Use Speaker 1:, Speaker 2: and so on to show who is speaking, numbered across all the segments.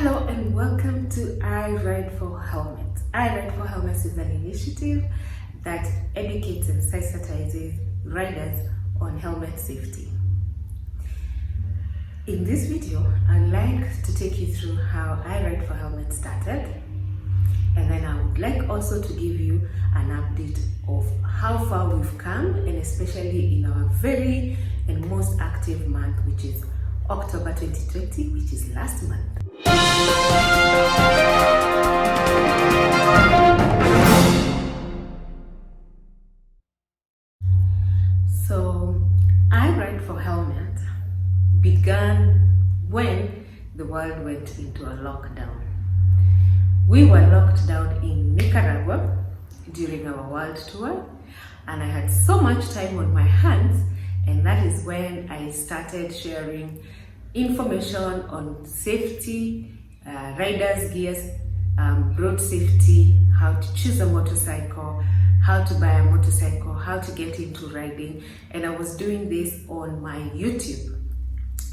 Speaker 1: Hello and welcome to I Ride for Helmets. I Ride for Helmets is an initiative that educates and sensitizes riders on helmet safety. In this video, I'd like to take you through how I Ride for Helmets started, and then I would like also to give you an update of how far we've come, and especially in our very and most active month, which is October 2020, which is last month. So, I Ride for Helmet began when the world went into a lockdown. We were locked down in Nicaragua during our world tour, and I had so much time on my hands, and that is when I started sharing information on safety, riders' gears, road safety, how to choose a motorcycle, how to buy a motorcycle, how to get into riding, and I was doing this on my YouTube.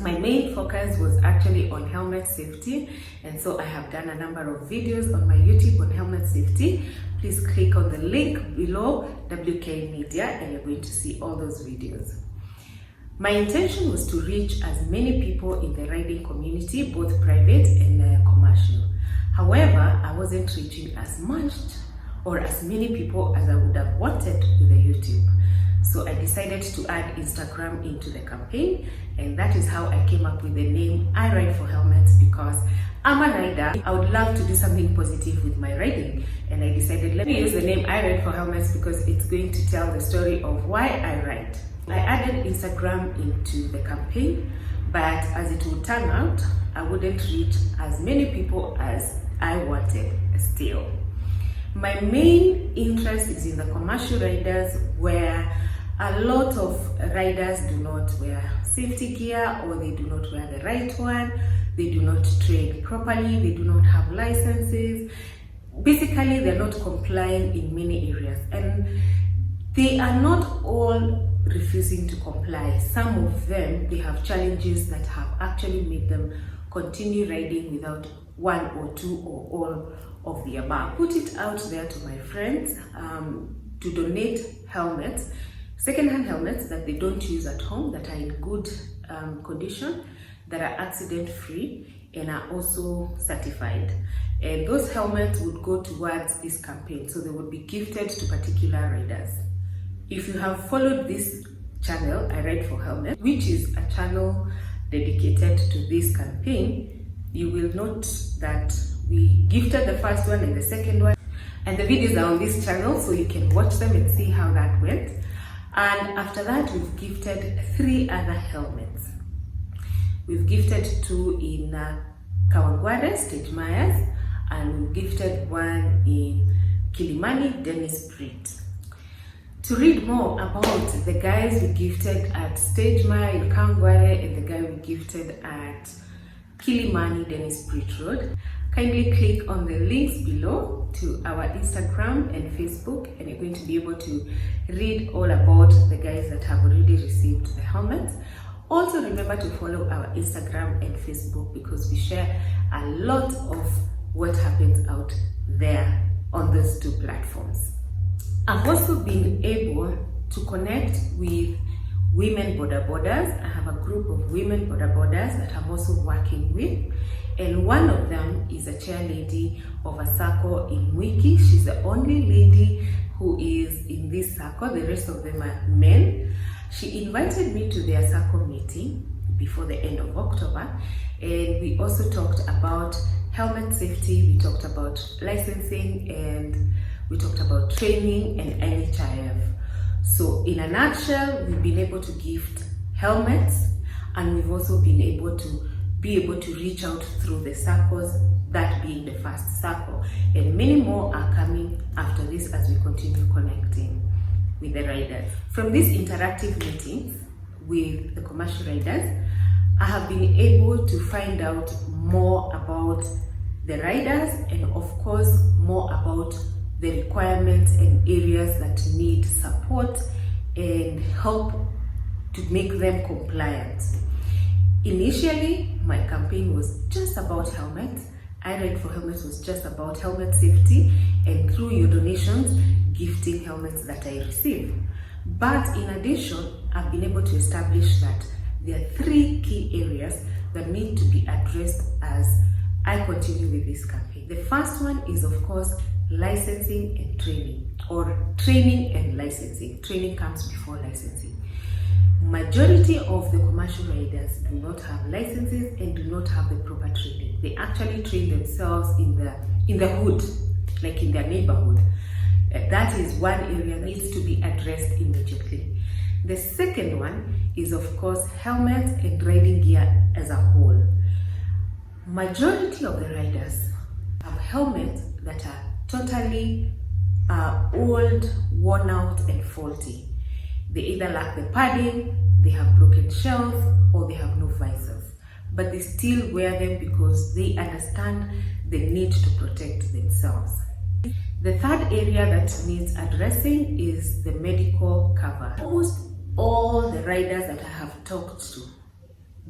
Speaker 1: My main focus was actually on helmet safety, and so I have done a number of videos on my YouTube on helmet safety. Please click on the link below, WK Media, and you're going to see all those videos. My intention was to reach as many people in the riding community, both private and commercial. However, I wasn't reaching as much or as many people as I would have wanted with the YouTube. So I decided to add Instagram into the campaign, and that is how I came up with the name I Ride for Helmets, because I'm a rider. I would love to do something positive with my riding, and I decided let me use the name I Ride for Helmets because it's going to tell the story of why I ride. I added Instagram into the campaign, but as it would turn out, I wouldn't reach as many people as I wanted still. My main interest is in the commercial riders, where a lot of riders do not wear safety gear, or they do not wear the right one, they do not train properly, they do not have licenses. Basically, they're not complying in many areas, and they are not all refusing to comply. Some of them, they have challenges that have actually made them continue riding without one or two or all of the above. Put it out there to my friends to donate helmets, second-hand helmets that they don't use at home, that are in good condition, that are accident-free, and are also certified. And those helmets would go towards this campaign, so they would be gifted to particular riders. If you have followed this channel, I Ride for Helmet, which is a channel dedicated to this campaign, you will note that we gifted the first one and the second one, and the videos are on this channel, so you can watch them and see how that went. And after that, we've gifted 3 other helmets. We've gifted 2 in Kawangware, Stage Myers, and we've gifted 1 in Kilimani, Dennis Prit. To read more about the guys we gifted at Stage Maya in Kawangware and the guy we gifted at Kilimani, Dennis Prit Road, kindly click on the links below to our Instagram and Facebook, and you're going to be able to read all about the guys that have already received the helmets. Also remember to follow our Instagram and Facebook, because we share a lot of what happens out there on those 2 platforms. I've also been able to connect with women bodas. I have a group of women bodas that I'm also working with, and one of them is a chair lady of a SACCO in Wiki. She's the only lady who is in this SACCO. The rest of them are men. She invited me to their SACCO meeting before the end of October, and we also talked about helmet safety, we talked about licensing, and we talked about training and NHIF. So in a nutshell, we've been able to gift helmets, and we've also been able to reach out through the SACCOs, that being the first SACCO. And many more are coming after this as we continue connecting with the riders. From these interactive meetings with the commercial riders, I have been able to find out more about the riders, and of course more about the requirements and areas that need support and help to make them compliant. Initially, my campaign was just about helmets, I Ride for Helmets was just about helmet safety, and through your donations, gifting helmets that I receive. But in addition, I've been able to establish that there are 3 key areas that need to be addressed as I continue with this campaign. The first one is, of course, licensing and training, or training and licensing. Training comes before licensing. Majority of the commercial riders do not have licenses and do not have the proper training. They actually train themselves in the hood, like in their neighborhood. That is one area that needs to be addressed immediately. The second one is, of course, helmets and riding gear as a whole. Majority of the riders have helmets that are totally old, worn out and faulty. They either lack the padding, they have broken shells, or they have no visors. But they still wear them because they understand the need to protect themselves. The third area that needs addressing is the medical cover. Almost all the riders that I have talked to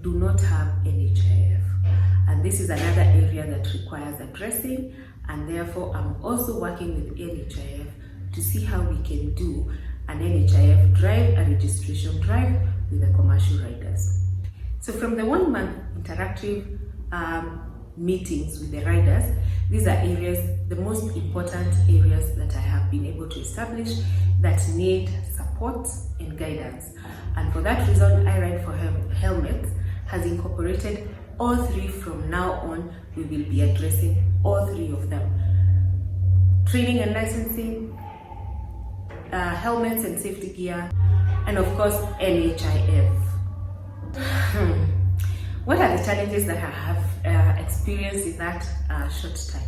Speaker 1: do not have NHIF. And this is another area that requires addressing, and therefore I'm also working with NHIF to see how we can do an NHIF drive, a registration drive with the commercial riders. So from the 1-month interactive meetings with the riders, these are areas, the most important areas that I have been able to establish that need support and guidance. And for that reason, I Ride for Helmets has incorporated all 3. From now on, we will be addressing all 3 of them. Training and licensing, helmets and safety gear, and of course, NHIF. What are the challenges that I have experienced in that short time?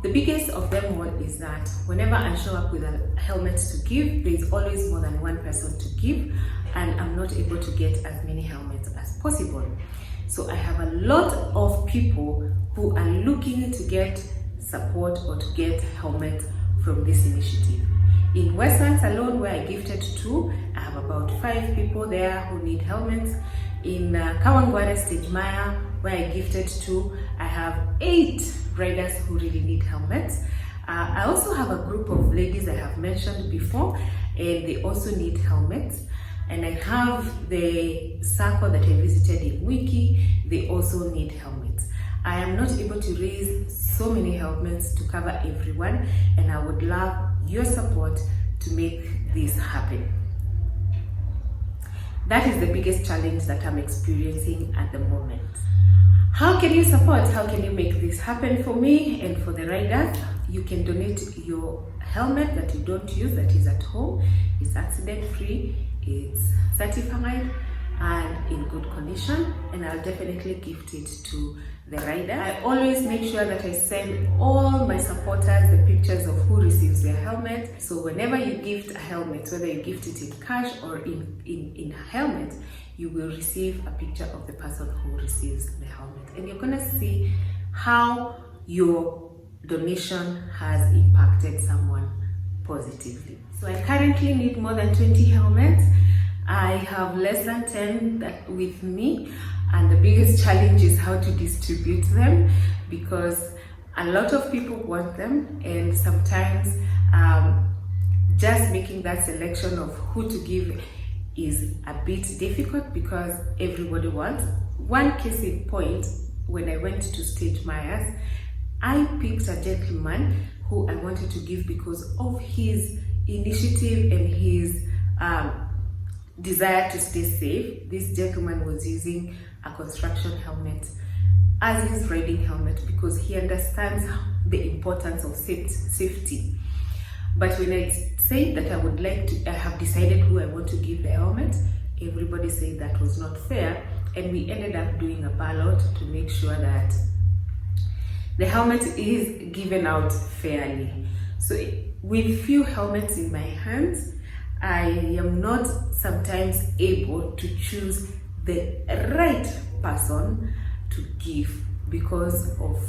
Speaker 1: The biggest of them all is that whenever I show up with a helmet to give, there is always more than one person to give, and I'm not able to get as many helmets as possible. So I have a lot of people who are looking to get support or to get helmets from this initiative. In Westlands alone, where I gifted 2, I have about 5 people there who need helmets. In Kawangware Stage Maya, where I gifted 2, I have 8 riders who really need helmets. I also have a group of ladies I have mentioned before, and they also need helmets. And I have the SACCO that I visited in Wiki, they also need helmets. I am not able to raise so many helmets to cover everyone, and I would love your support to make this happen. That is the biggest challenge that I'm experiencing at the moment. How can you support? How can you make this happen for me and for the riders? You can donate your helmet that you don't use, that is at home. It's accident free, it's certified and in good condition, and I'll definitely gift it to the rider. I always make sure that I send all my supporters the pictures of who receives their helmet. So whenever you gift a helmet, whether you gift it in cash or in a helmet, you will receive a picture of the person who receives the helmet, and you're gonna see how your donation has impacted someone positively. So I currently need more than 20 helmets. I have less than 10 with me, and the biggest challenge is how to distribute them, because a lot of people want them, and sometimes just making that selection of who to give is a bit difficult because everybody wants. One case in point, when I went to Stage Myers, I picked a gentleman who I wanted to give because of his initiative and his desire to stay safe. This gentleman was using a construction helmet as his riding helmet because he understands the importance of safety. But when I said that I have decided who I want to give the helmet, everybody said that was not fair, and we ended up doing a ballot to make sure that the helmet is given out fairly. So with few helmets in my hands, I am not sometimes able to choose the right person to give because of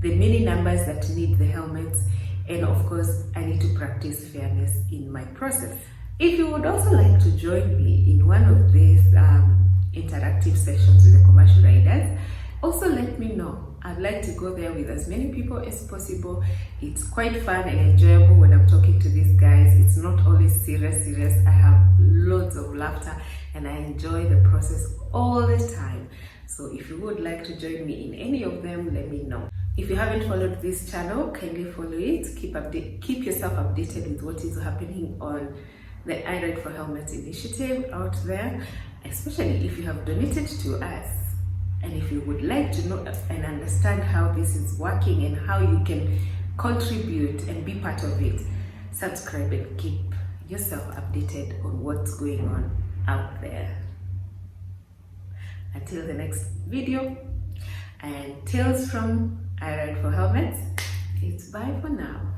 Speaker 1: the many numbers that need the helmets, and of course I need to practice fairness in my process. If you would also like to join me in one of these interactive sessions with the commercial riders, Also, let me know. I'd like to go there with as many people as possible. It's quite fun and enjoyable when I'm talking to these guys. It's not always serious. I have loads of laughter and I enjoy the process all the time. So if you would like to join me in any of them, let me know. If you haven't followed this channel, kindly follow it. Keep yourself updated with what is happening on the I Ride for Helmets initiative out there, especially if you have donated to us. And if you would like to know and understand how this is working and how you can contribute and be part of it, subscribe and keep yourself updated on what's going on out there. Until the next video and Tales from I Ride for Helmets, it's bye for now.